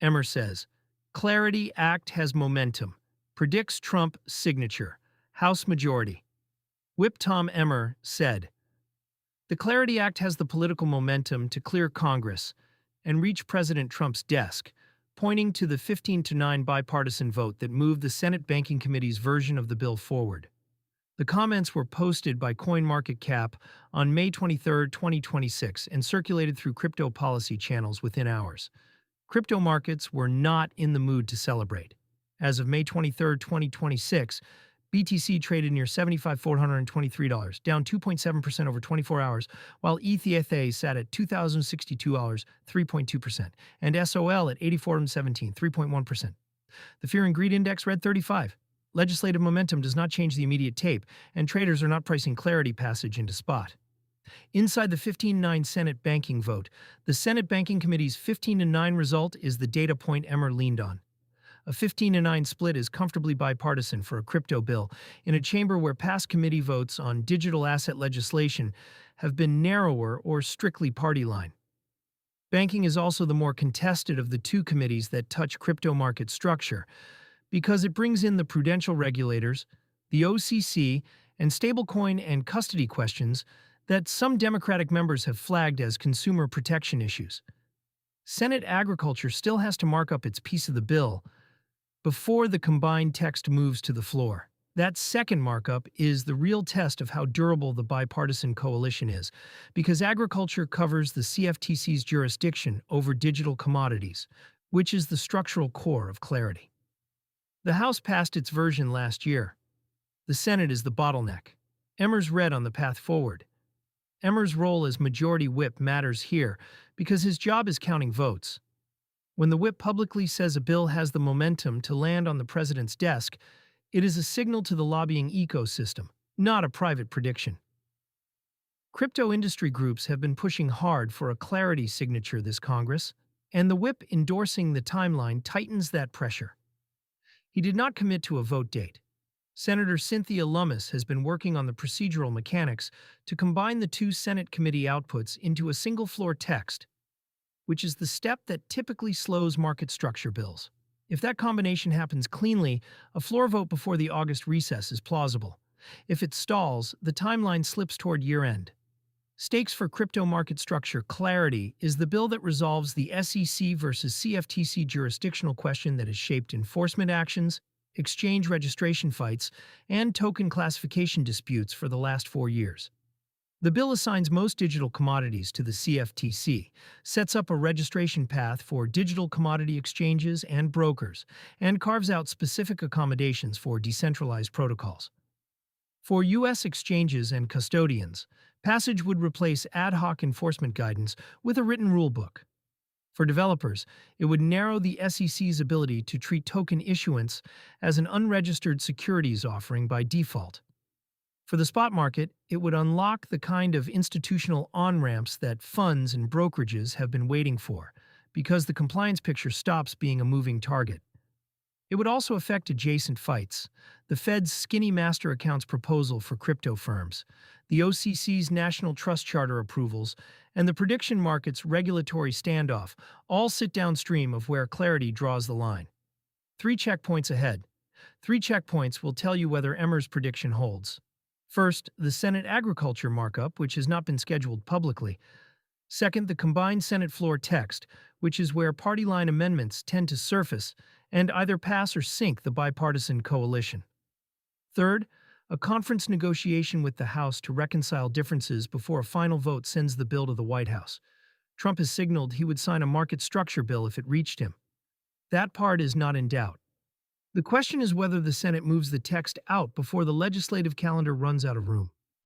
Emmer says, Clarity Act has momentum. Predicts Trump signature. House majority. Whip Tom Emmer said, The Clarity Act has the political momentum to clear Congress and reach President Trump's desk, pointing to the 15-9 bipartisan vote that moved the Senate Banking Committee's version of the bill forward. The comments were posted by CoinMarketCap on May 23, 2026, and circulated through crypto policy channels within hours. Crypto markets were not in the mood to celebrate. As of May 23, 2026, BTC traded near $75,423, down 2.7% over 24 hours, while ETH sat at $2,062, 3.2%, and SOL at 8417, 3.1%. The Fear and Greed Index read 35. Legislative momentum does not change the immediate tape, and traders are not pricing clarity passage into spot. Inside the 15-9 Senate banking vote, the Senate Banking Committee's 15-9 result is the data point Emmer leaned on. A 15-9 split is comfortably bipartisan for a crypto bill in a chamber where past committee votes on digital asset legislation have been narrower or strictly party line. Banking is also the more contested of the two committees that touch crypto market structure, because it brings in the prudential regulators, the OCC, and stablecoin and custody questions that some Democratic members have flagged as consumer protection issues. Senate Agriculture still has to mark up its piece of the bill before the combined text moves to the floor. That second markup is the real test of how durable the bipartisan coalition is, because agriculture covers the CFTC's jurisdiction over digital commodities, which is the structural core of clarity. The House passed its version last year. The Senate is the bottleneck. Emmer's read on the path forward. Emmer's role as Majority Whip matters here because his job is counting votes. When the whip publicly says a bill has the momentum to land on the president's desk, it is a signal to the lobbying ecosystem, not a private prediction. Crypto industry groups have been pushing hard for a clarity signature this Congress, and the whip endorsing the timeline tightens that pressure. He did not commit to a vote date. Senator Cynthia Lummis has been working on the procedural mechanics to combine the two Senate committee outputs into a single floor text, which is the step that typically slows market structure bills. If that combination happens cleanly, a floor vote before the August recess is plausible. If it stalls, the timeline slips toward year-end. Stakes for crypto market structure clarity is the bill that resolves the SEC versus CFTC jurisdictional question that has shaped enforcement actions, exchange registration fights, and token classification disputes for the last 4 years. The bill assigns most digital commodities to the CFTC, sets up a registration path for digital commodity exchanges and brokers, and carves out specific accommodations for decentralized protocols. For U.S. exchanges and custodians, passage would replace ad hoc enforcement guidance with a written rulebook. For developers, it would narrow the SEC's ability to treat token issuance as an unregistered securities offering by default. For the spot market, it would unlock the kind of institutional on-ramps that funds and brokerages have been waiting for, because the compliance picture stops being a moving target. It would also affect adjacent fights: the Fed's skinny master accounts proposal for crypto firms, the OCC's National Trust Charter approvals, and the prediction market's regulatory standoff all sit downstream of where clarity draws the line. 3 checkpoints ahead. 3 checkpoints will tell you whether Emmer's prediction holds. First, the Senate Agriculture markup, which has not been scheduled publicly. Second, the combined Senate floor text, which is where party line amendments tend to surface and either pass or sink the bipartisan coalition. Third, a conference negotiation with the House to reconcile differences before a final vote sends the bill to the White House. Trump has signaled he would sign a market structure bill if it reached him. That part is not in doubt. The question is whether the Senate moves the text out before the legislative calendar runs out of room.